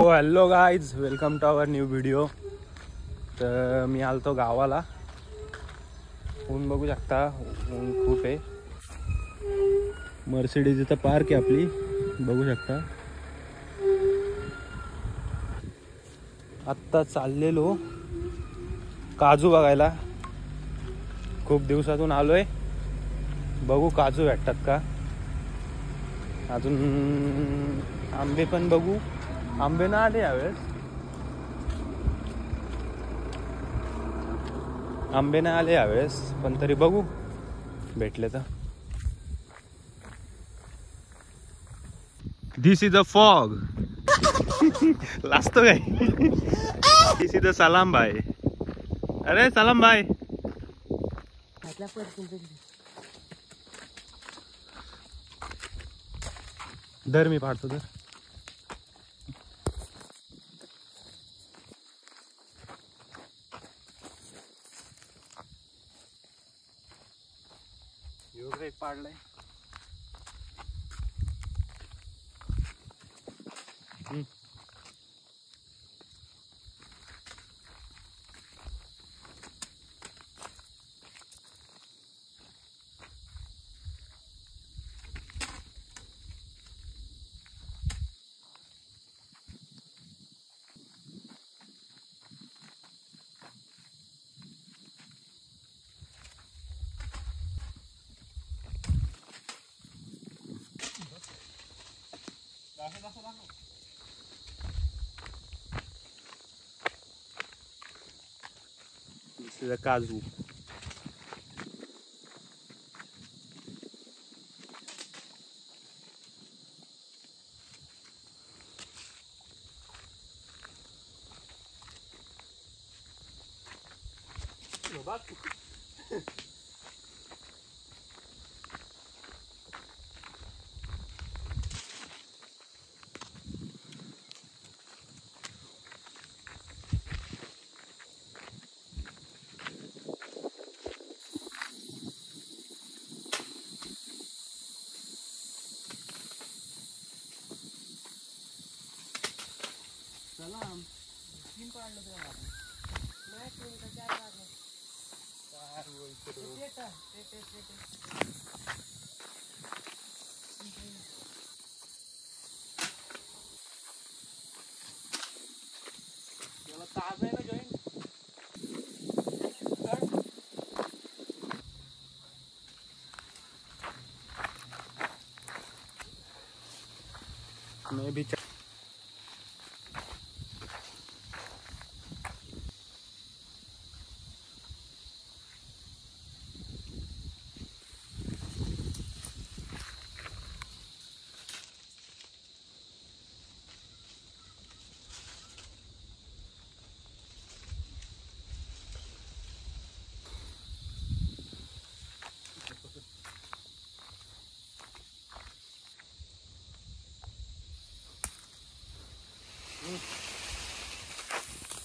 Hello guys, welcome to our new video. तर मी आलतो गावाला. ऊन बघू शकता, ऊन खूप आहे. मर्सिडीज इथं पार्क आहे आपली, बघू शकता. आत्ता चाललेलो काजू बघायला. खूप दिवसातून आलोय, बघू काजू भेटतात का. अजून आंबे पण बघू. आंबे ना आले यावेळेस, आंबे नाही आले यावेळेस, पण तरी बघू भेटले तर. दिस इज अ फॉग. लाजतो काय? दिस इज अ सलाम भाई. अरे सलाम भाई. दर मी पाडतो तर. योग एक पाडलाय. This is a काजू. सलाम. तीन पाडलं तेव्हा नाही, तीन का चार पाडलं. चार बोलतो. त्याला ताज आहे ना जॉईन. मैं भी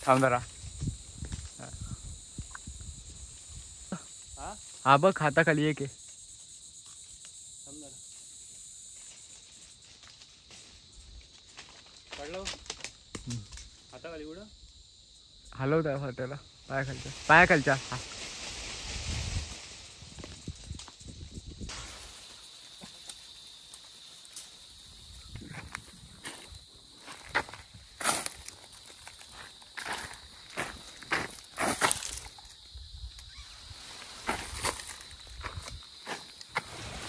थांब जरा. हा बघ, हाताखाली एक आहे. पडलं हाताखाली उडं. हलवता हाताला, पायाखालच्या पायाखालच्या.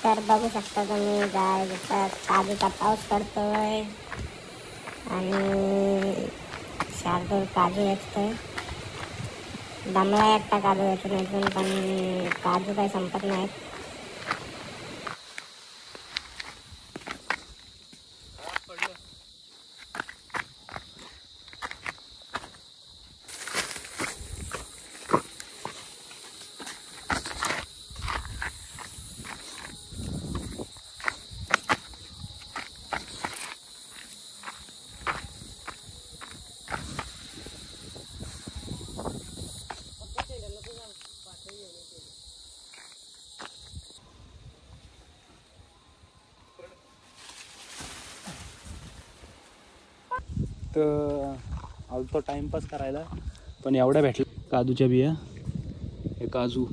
तर बघू शकता तुम्ही गाय काजूचा पाऊस पडतोय आणि शार्दूल काजू वेचतोय. दमला एकटा काजू वेचून, पण काजू काही संपत नाहीत. आलतो टाइमपास करायला, पण एवढ्या भेटल्या काजूच्या बिया. हे काजू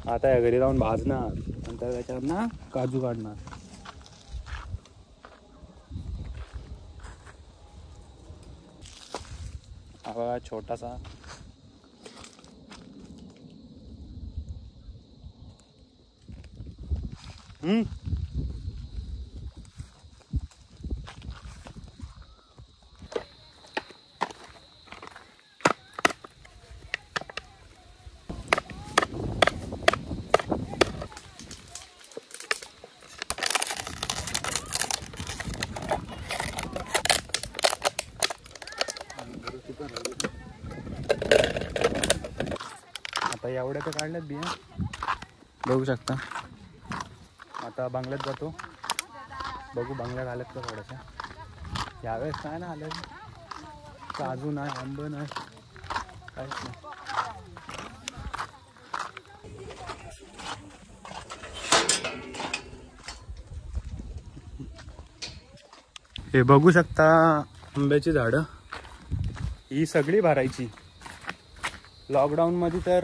आता या घरी जाऊन भाजणार, नंतर त्याच्यावर ना काजू काढणार. हा छोटासा आता एवढ्या तर काढल्यात बिया, बघू शकता. आता बंगल्यात जातो, बघू बंगल्यात आल्यात का थोड्याशा. यावेळेस काय ना आलं, काजू नाही, आंब नाही, काहीच नाही. हे बघू शकता आंब्याची झाडं, ही सगळी भरायची. लॉकडाऊनमध्ये तर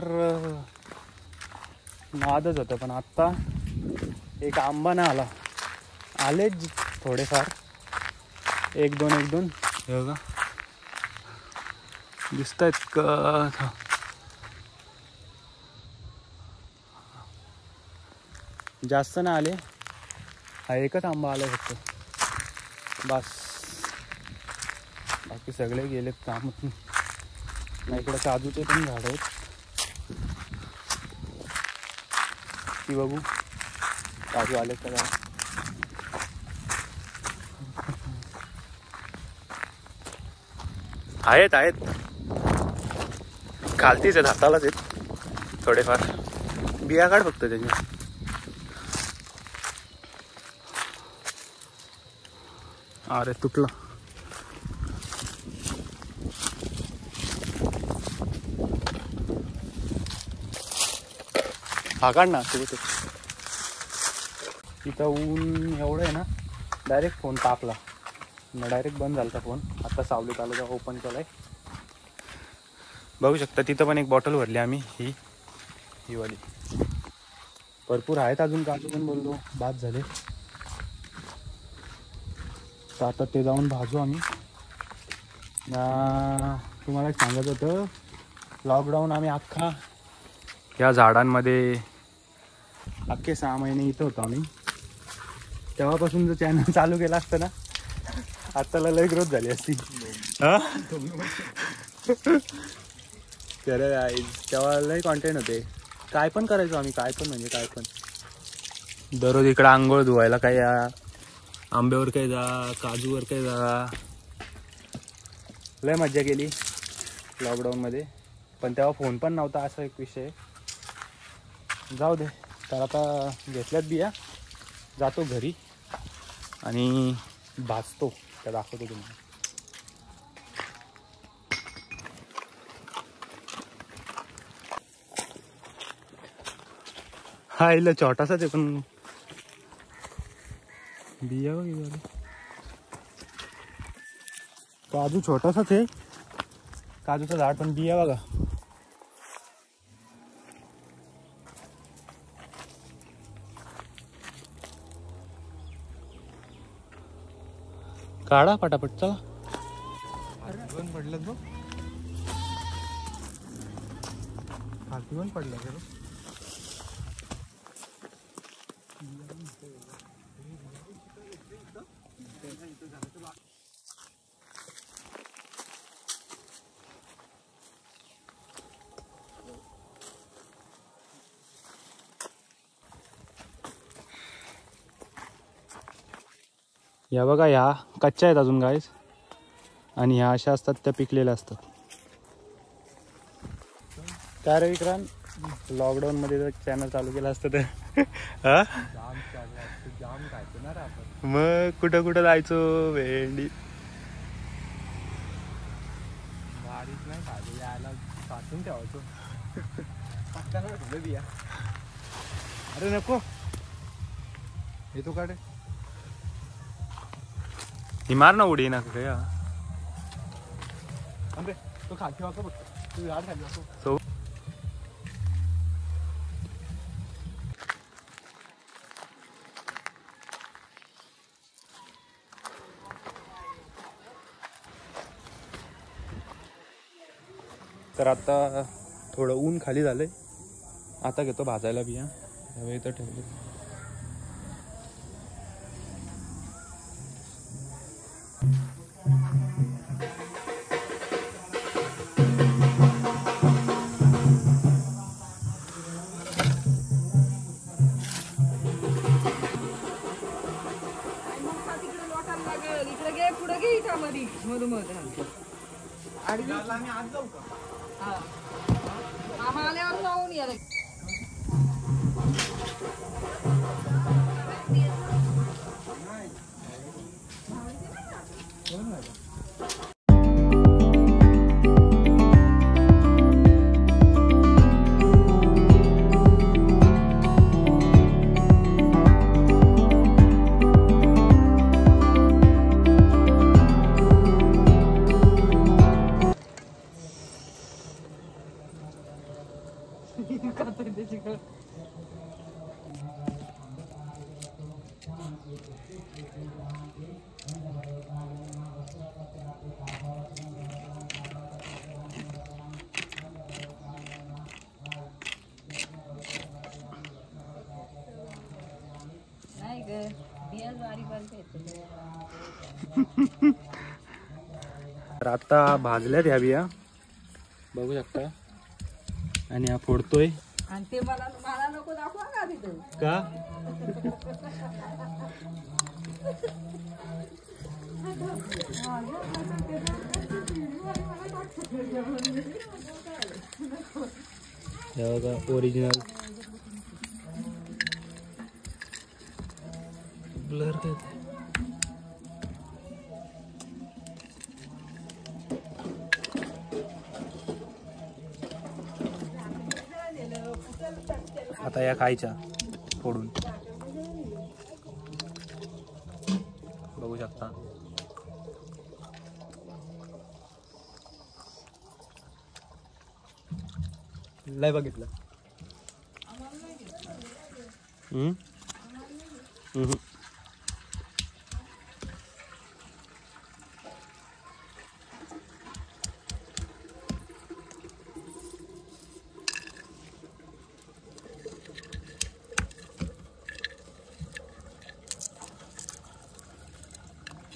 नादच होतं, पण आत्ता एक आंबा नाही आला. आले थोडेफार, एक दोन हे बघा दिसत आहेत का. जास्त नाही आले, हा एकच आंबा आला फक्त बस. बाकी सगळे गेलेत कामच नाही. इकडे काजूचे पण झाड आहेत, ती बघू काजू आले का काय. आहेत खालतीच आहेत, हातालाच आहेत थोडेफार. बिया काढ फक्त त्याची. अरे तुटला. हा काढ ना तू. तिथं ऊन एवढं आहे ना, डायरेक्ट फोन तापला, मग डायरेक्ट बंद झाला फोन. आता सावलीत आलं का ओपन केलाय. बघू शकता तिथं पण एक बॉटल भरली आम्ही, ही वाली. भरपूर आहेत अजून काजू, पण बोललो बाद झाले. तर आता ते जाऊन भाजू आम्ही. तुम्हाला सांगत होतं, लॉकडाऊन आम्ही अख्खा या झाडांमध्ये अख्खे 6 महिने इथं होतो आम्ही. तेव्हापासून जर चॅनल चालू केला असतं ना, आत्ताला लय ग्रोथ झाली असती. तेव्हा लय कॉन्टेंट होते, काय पण करायचो आम्ही, काय पण. दररोज इकडं आंघोळ धुवायला काय, आंब्यावर काय जा, काजूवर काय जा, लय मज्जा केली लॉकडाऊनमध्ये. पण तेव्हा फोन पण नव्हता, असा एक विषय. जाऊ दे. तर आता घेतल्यात बिया, जातो घरी आणि भाजतो, त्या दाखवतो तुम्हाला. हा इला छोटासाच आहे, पण बिया बघ. काजू छोटासाच आहे, काजूचं झाड, पण बिया बघा. काढा पटापट, चला. दोन पडलं बघ, खालती पण पडलं का. या बघा, ह्या कच्च्या आहेत अजून गाईस, आणि ह्या अशा असतात त्या पिकलेल्या असतात. काय रे विक्रांत, लॉकडाऊन मध्ये जर चॅनल चालू केलं असतं तर जाम खायचं ना रे आपण. मग कुठं जायचो. भेंडी गाडीत नाही खायचं, यायला साचून ठेवायचो. पक्काला ठेवलं बिया. अरे नको, हे तू काढे. ही मार ना उडी ना काय तो खाली वाको बघ तू झाड खाली वाको सो तर आता थोडं ऊन खाली झालंय. आता घेतो भाजायला बिया. हवे तर ठेवले. तर आता भाजल्यात ह्या बिया बघू शकता. आणि हा फोडतोय आणि ते मला नको दाखवा का तिथं का ओरिजिनल ब्लर काय आता या खायच्या फोडून बघू शकता. लय बघितलं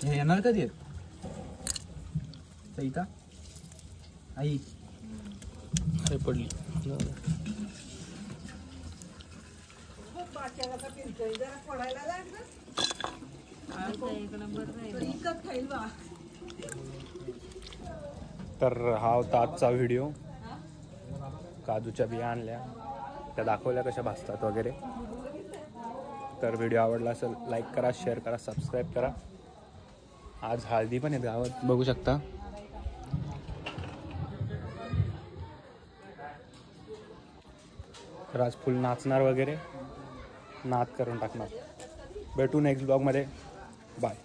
हे येणार कधी आहेत सईता आई अरे पडली तर हा होता आजचा व्हिडिओ. काजूच्या बिया आणल्या त्या दाखवल्या कशा भाजतात वगैरे. तर व्हिडिओ आवडला असेल लाईक करा, शेअर करा, सबस्क्राईब करा. आज हळदी पण आहेत गावात बघू शकता. तर आज फुल नाचणार वगैरे नाच करून टाकणार. भेटू नेक्स्ट ब्लॉगमध्ये. बाय.